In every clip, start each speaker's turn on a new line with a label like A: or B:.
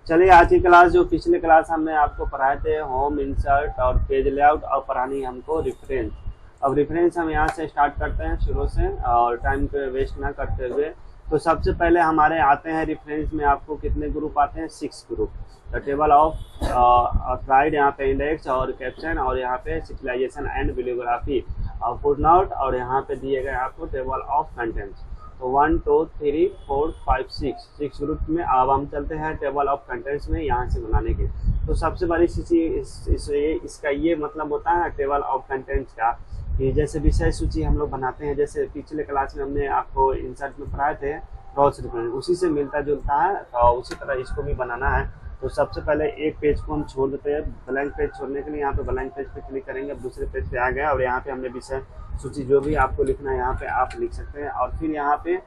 A: चलिए आज की क्लास, जो पिछले क्लास हमने आपको पढ़ाए थे होम, इंसर्ट और पेज लेआउट, और पढ़ानी है हमको रेफरेंस। अब रेफरेंस हम यहाँ से स्टार्ट करते हैं शुरू से, और टाइम को वेस्ट ना करते हुए। तो सबसे पहले हमारे आते हैं रेफरेंस में, आपको कितने ग्रुप आते हैं? 6 group. The table of slide, यहाँ पे इंडेक्स और कैप्शन, और यहाँ पे सिविलाइजेशन एंड बिलियोग्राफी और फुटनोट, और यहाँ पे दिए गए आपको टेबल ऑफ कंटेंट्स। तो 1 2 3 4 5 6 ग्रुप में। अब हम चलते हैं टेबल ऑफ कंटेंट्स में, यहाँ से बनाने के। तो सबसे बड़ी चीज इसका ये मतलब होता है टेबल ऑफ कंटेंट्स का, कि जैसे विषय सूची हम लोग बनाते हैं, जैसे पिछले क्लास में हमने आपको इंसर्ट में पढ़ाए थे क्रॉस रेफरेंस, उसी से मिलता जुलता है। तो उसी तरह इसको भी बनाना है। तो सबसे पहले एक पेज को हम छोड़ देते हैं, ब्लैंक पेज छोड़ने के लिए यहाँ पे ब्लैंक पेज पे क्लिक करेंगे। अब दूसरे पेज पे आ गए, और यहाँ पे हमने विषय सूची जो भी आपको लिखना है यहाँ पे आप लिख सकते हैं। और फिर यहाँ पे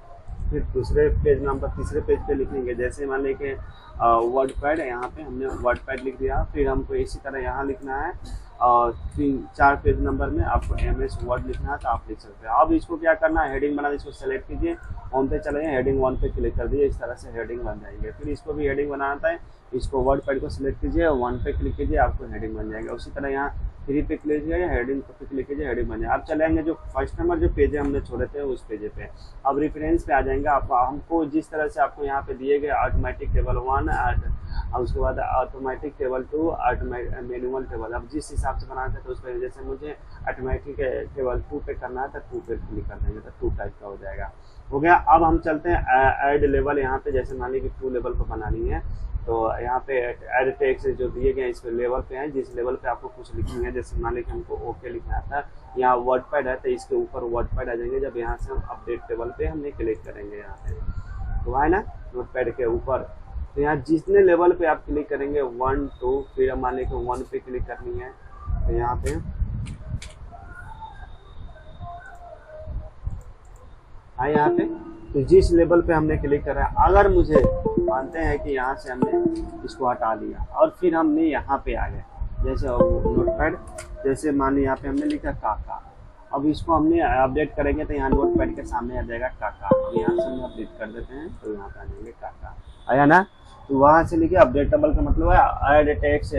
A: फिर दूसरे पेज में हम तीसरे पेज पे लिखेंगे। जैसे मान लें कि वर्ड पैड, यहाँ पे हमने वर्ड पैड लिख दिया। फिर हमको इसी तरह यहाँ लिखना है, और 3-4 पेज नंबर में आपको MS वर्ड लिखना है, तो आप लिख सकते हैं। अब इसको क्या करना है, हेडिंग बना, इसको सेलेक्ट कीजिए, होम पे चले, हेडिंग 1 पे क्लिक कर दीजिए। इस तरह से हेडिंग बन जाएंगे। फिर इसको भी हेडिंग बनाना है, इसको वर्ड पैड को सिलेक्ट कीजिए, 1 पे क्लिक कीजिए, आपको हेडिंग बन जाएगा। उसी तरह यहाँ 3 पे क्लिक कीजिए, हेडिंग पे क्लिक कीजिए, हेडिंग बन जाए। आप चलेंगे जो फर्स्ट नंबर जो पेज हमने छोड़े थे उस पेज पे। अब रेफरेंस पे आ जाएंगे। आप हमको जिस तरह से आपको यहाँ पे दिए गए ऑटोमेटिक टेबल 1, और उसके बाद ऑटोमेटिक टेबल 2, मैनुअल टेबल, अब जिस हिसाब से बनाना था तो उस पर, जैसे मुझे ऑटोमेटिक टेबल 2 पे करना है तो 2 पे क्लिक कर देंगे, तो 2 टाइप का हो जाएगा। हो गया। अब हम चलते हैं ऐड लेवल। यहाँ पे जैसे मान लीजिए 2 लेवल पर बनानी है, तो यहाँ पे ऐड टेक्स्ट जो दिए गए इस पे लेवल पे है, जिस लेवल पे आपको कुछ लिखनी है। जैसे मान लीजिए हमको ओके लिखना था, यहाँ वर्ड पैड है तो इसके ऊपर वर्ड पैड आ जाएंगे। जब यहाँ से हम अपडेट टेबल पे हमने क्लिक करेंगे, यहाँ पे तो है ना नोट पैड के ऊपर। तो यहाँ जितने लेवल पे आप क्लिक करेंगे 1 2, फिर मान लीजिए 1 पे क्लिक करनी है, तो यहाँ पे यहाँ पे तो जिस लेवल पे हमने क्लिक करा, अगर मुझे मानते हैं कि यहाँ से हमने इसको हटा लिया और फिर हमने यहाँ पे आ गए, जैसे नोटपैड, जैसे मान लीजिए यहाँ पे हमने लिखा काका। अब इसको हमने अपडेट करेंगे तो यहाँ नोटपैड के सामने आ जाएगा काका। तो यहाँ से हम अपडेट कर देते हैं, तो यहाँ पे आ जाएंगे काका, आया ना। तो वहाँ से लिखिए अपडेटेबल का मतलब है ऐड टेक्स्ट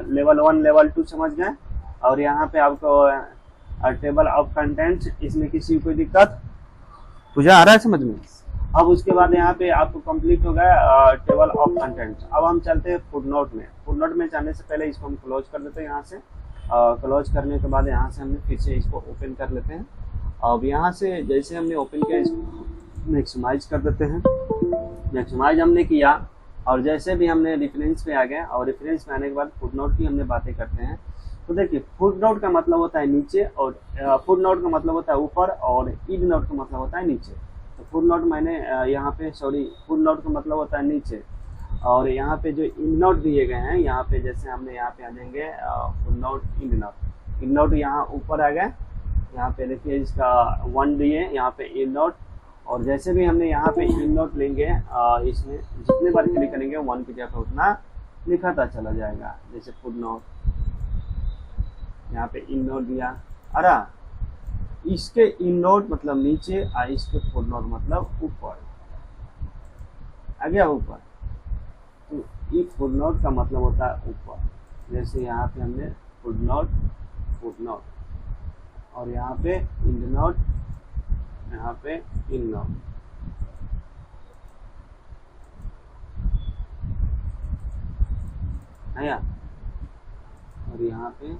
A: लेवल 1 लेवल 2, समझ गए। और यहाँ पे आपको टेबल ऑफ कंटेंट्स, इसमें किसी कोई दिक्कत पूजा आ रहा है समझ में। अब उसके बाद यहाँ पे आपको कंप्लीट हो गया टेबल ऑफ कंटेंट्स। अब हम चलते हैं फुटनोट में। फुटनोट में जाने से पहले इसको हम क्लोज कर देते हैं। यहाँ से क्लोज करने के बाद यहाँ से हमने फिर से इसको ओपन कर लेते हैं। अब यहाँ से जैसे हमने ओपन किया, इसको मैक्सिमाइज कर देते हैं। मैक्सिमाइज हमने किया, और जैसे भी हमने रेफरेंस पे आ गए, और रेफरेंस में आने के बाद फुटनोट की हमने बातें करते हैं। तो देखिए फुटनोट का मतलब होता है नीचे, और फुटनोट का मतलब होता है ऊपर, और इंड नोट का मतलब होता है नीचे। तो फुटनोट मैंने यहाँ पे फुटनोट का मतलब होता है नीचे, और यहाँ पे जो इंड नोट दिए गए हैं, यहाँ पे जैसे हमने यहाँ पे आ जाएंगे footnote endnote. Endnote यहाँ ऊपर आ गए, यहाँ पे देखिए इसका 1 दिए, यहाँ पे इंड नोट, और जैसे भी हमने यहाँ पे इंड नोट लेंगे, इसमें जितने बार क्लिक करेंगे 1 की जगह उतना लिखाता चला जाएगा। जैसे फुटनोट, यहाँ पे इन नोट दिया, अरा इसके इन नोट मतलब नीचे, और इसके फुटनोट मतलब ऊपर आ गया, ऊपर। तो ये फुटनोट का मतलब होता है ऊपर। जैसे यहाँ पे हमने फुटनोट, और यहाँ पे इंड नोट, यहाँ पे इन नोट, आया, और यहाँ पे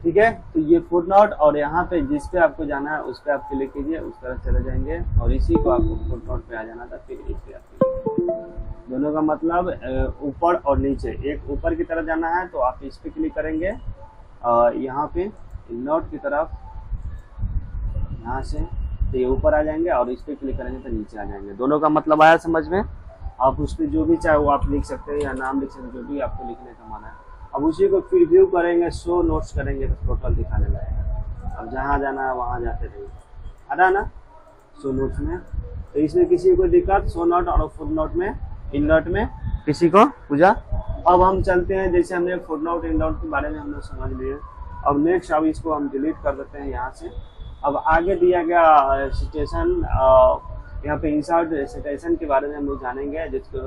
A: ठीक है। तो ये फुटनोट, और यहाँ पे जिस पे आपको जाना है उस पे आप क्लिक कीजिए, उस तरह चले जाएंगे, और इसी को आपको फुटनोट पे आ जाना था, फिर इस पे आप दोनों का मतलब ऊपर और नीचे। एक ऊपर की तरफ जाना है तो आप इस पे क्लिक करेंगे, यहाँ पे नोट की तरफ, यहाँ से तो ये ऊपर आ जाएंगे, और इस पे क्लिक करेंगे तो नीचे आ जाएंगे। दोनों का मतलब आया समझ में। आप उस पर जो भी चाहे वो आप लिख सकते हैं, या नाम लिख सकते हैं, जो भी आपको लिखने का मन है। अब उसी को फिर व्यू करेंगे, शो नोट्स करेंगे, तो टोटल दिखाने लगेगा। अब जहाँ जाना है वहाँ जाते रहेंगे, है ना शो नोट्स में। तो इसमें किसी को दिक्कत शो नोट और फुट नोट में, इन नोट में किसी को पूजा। अब हम चलते हैं, जैसे हमने फुट नोट इन नोट के बारे में हमने समझ लिए। अब नेक्स्ट, अब इसको हम डिलीट कर देते हैं यहाँ से। अब आगे दिया गया सिचुएशन यहाँ पे इंसर्ट साइटेशन के बारे में हम लोग जानेंगे, जिसको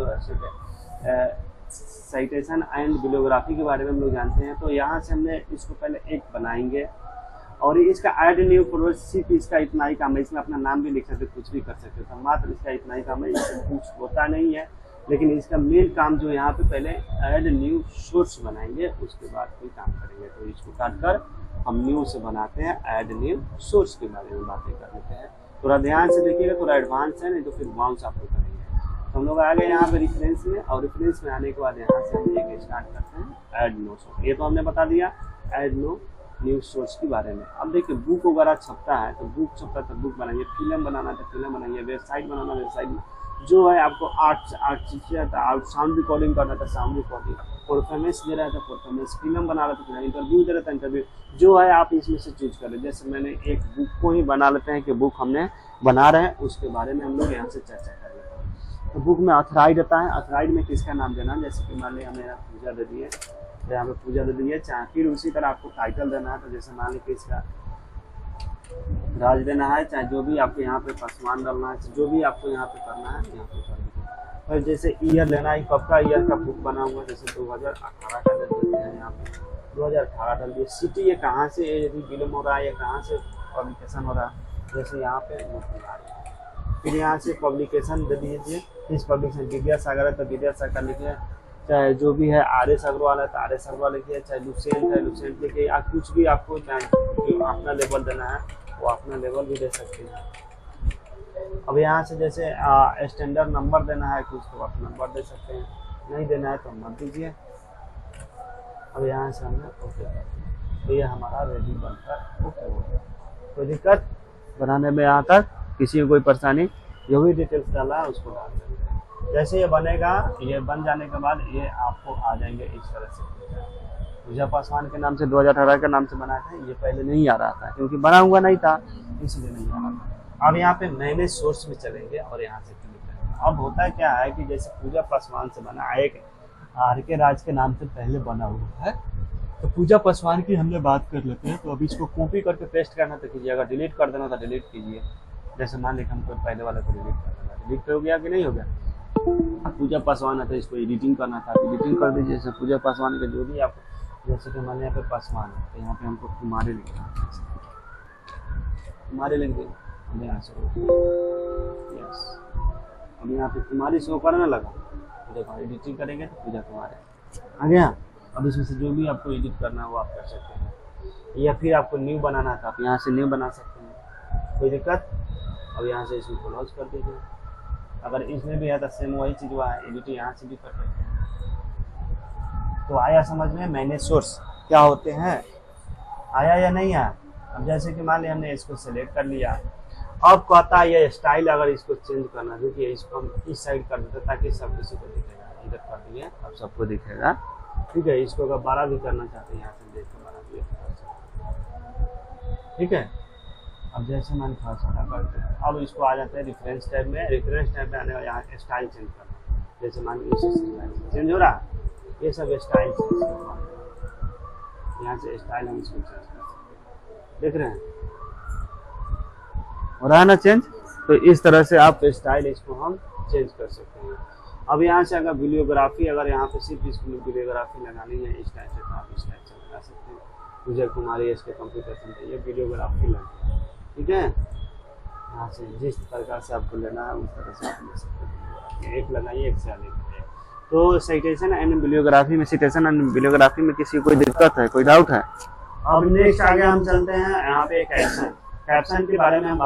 A: साइटेशन एंड बिलियोग्राफी के बारे में हम लोग जानते हैं। तो यहाँ से हमने इसको पहले एक बनाएंगे और इसका ऐड न्यू फॉलोअर्स सिर्फ इसका इतना ही काम है। इसमें अपना नाम भी लिख सकते, कुछ भी कर सकते, तो मात्र इसका इतना ही काम है, इसमें कुछ होता नहीं है। लेकिन इसका मेन काम जो यहाँ पे पहले ऐड न्यू सोर्स बनाएंगे, उसके बाद कोई काम करेंगे। तो इसको काट कर हम न्यू से बनाते हैं, ऐड न्यू सोर्स के बारे में बातें कर लेते हैं। थोड़ा ध्यान से देखिएगा, थोड़ा एडवांस है, नहीं तो फिर बाउंस आप लोग करेंगे। तो हम लोग आ गए यहाँ पे रेफरेंस में, और रेफरेंस में आने के बाद यहाँ से हम एक स्टार्ट करते हैं ऐड न्यू सोर्स। ये तो हमने बता दिया ऐड न्यू सोर्स के बारे में। अब देखिए बुक वगैरह छपता है, तो बुक छपता है तो बुक बनाइए, फिल्म बनाना तो फिल्म बनाइए, वेबसाइट बनाना वेबसाइट, जो है आपको आर्ट चाहिए था, साउंड रिकॉर्डिंग करना था साउंड रिकॉर्डिंग, परफॉर्मेंस दे रहा था परफॉर्मेंस, फिल्म बना रहा था फिल्म, इंटरव्यू दे रहा था इंटरव्यू, जो है आप इसमें से चूज कर ले। जैसे मैंने एक बुक को ही बना लेते हैं कि बुक हमने बना रहे हैं, उसके बारे में हम लोग यहाँ से चर्चा कर लेते हैं। तो बुक में ऑथराइड आता है, ऑथराइड में किसका नाम देना, जैसे कि मान लिया हमें यहाँ पूजा दे दी है, तो यहाँ पे पूजा दे दी है, चाहे फिर उसी तरह आपको टाइटल देना है। तो जैसे मान लीजिए इसका राज देना है, चाहे जो भी आपको यहाँ पे पासवान डालना है, जो भी आपको यहाँ पे करना है यहाँ पे कर दीजिए। और जैसे ईयर लेना है, कब का ईयर का बुक बना हुआ, जैसे 2018 का डाल देते हैं, यहाँ पे 2018 डाल दिए। सिटी ये कहाँ से यदि फिल्म हो रहा है या कहाँ से पब्लिकेशन हो रहा है, जैसे यहाँ पे फिर यहाँ से पब्लिकेशन दे दीजिए, इस पब्लिकेशन विद्यासागर है तो विद्यासागर लिखिए, चाहे जो भी है RS अग्रवाल है तो RS अग्रवाल लिखिए, चाहे लुसेंट है लुसेंट लिखिए, आप कुछ भी आपको जो अपना लेवल देना है वो अपना लेवल भी दे सकते हैं। अब यहाँ से जैसे स्टैंडर्ड नंबर देना है कुछ, तो आप नंबर दे सकते हैं, नहीं देना है तो मत दीजिए। अब यहाँ से हमने ओके कर दिया, तो ये हमारा रेडी बनकर ओके हो गया। कोई दिक्कत बनाने में यहाँ तक किसी को कोई परेशानी, जो भी डिटेल्स डाला है उसको डाल देंगे। जैसे ये बनेगा, ये बन जाने के बाद ये आपको आ जाएंगे इस तरह से। पूजा पासवान के नाम से 2018 के नाम से बना था, ये पहले नहीं आ रहा था क्योंकि बना हुआ नहीं था, इसलिए नहीं आ रहा था। अब यहाँ पे मैनेज सोर्स में चलेंगे और यहाँ से क्लिक करेंगे। अब होता क्या है कि जैसे पूजा पासवान से बना, एक RK राज के नाम से पहले बना हुआ है, तो पूजा पासवान की हमने बात कर लेते हैं। तो अब इसको कॉपी करके पेस्ट करना तो कीजिए, अगर डिलीट कर देना तो डिलीट कीजिए। जैसे मान लीजिए हमको पहले वाले को डिलीट कर देना, डिलीट हो गया कि नहीं हो गया। पूजा पासवान है तो इसको एडिटिंग करना था, एडिटिंग कर दीजिए। जैसे पूजा पासवान का जो भी आप, जैसे कि मान यहाँ पे पासवान है तो यहाँ पे हमको कुमारी लिखना है, कुमारी लिख देंगे यहाँ से, यस। अब यहाँ पे कुमारी शो करने लगा, देखो एडिटिंग करेंगे तो पूजा कुमारी आ गया। अब इसमें से जो भी आपको एडिट करना है वो आप कर सकते हैं, या फिर आपको न्यू बनाना था आप यहाँ से न्यू बना सकते हैं, कोई दिक्कत। अब यहाँ से इसको क्लोज कर दीजिए। अगर इसमें भी है तो सेम वही चीज़ हुआ है, एडिट यहाँ से भी कर सकते हैं। तो आया समझ में मैनेज सोर्स क्या होते हैं, आया या नहीं आया। अब जैसे कि मान लिया हमने इसको सेलेक्ट कर लिया, अब कहता है ये स्टाइल अगर इसको चेंज करना, देखिए इसको हम इस साइड कर देते ताकि सब किसी को दिखेगा, इधर कर दिए अब सबको दिखेगा, ठीक है। इसको अगर 12 भी करना चाहते हैं यहाँ से देख के 12 भी कर सकते हैं, ठीक है। अब जैसे मैंने थोड़ा सा करते हैं, अब इसको आ जाते हैं रेफरेंस टैब में। रेफरेंस टैब में आने का यहाँ स्टाइल चेंज करना, जैसे मान लीजिए चेंज हो रहा, ये सब स्टाइल चेंज करना, यहाँ से स्टाइल हम इसको चेंज कर सकते हैं, देख रहे हैं हो रहा है ना चेंज। तो इस तरह से आप स्टाइल इसको हम चेंज कर सकते हैं। अब यहाँ से अगर वीडियोग्राफी, अगर यहाँ पे सिर्फ इसको वीडियोग्राफी लगानी है इस टाइप से, तो आप इस टाइप से लगा सकते हैं। पूजा कुमारी इसके कंप्यूटेशन पे ये वीडियोग्राफी लगे, ठीक है। यहाँ से जिस प्रकार से आपको लेना है उस तरह से आप ले सकते हैं, एक लगाइए एक से अलग लगाइए। तो साइटेशन एंड बिलियोग्राफी में, साइटेशन एंड बिलियोग्राफी में किसी कोई दिक्कत है, कोई डाउट है। अब नेक्स्ट आगे हम चलते हैं, यहाँ पे कैप्शन, कैप्शन के बारे में हम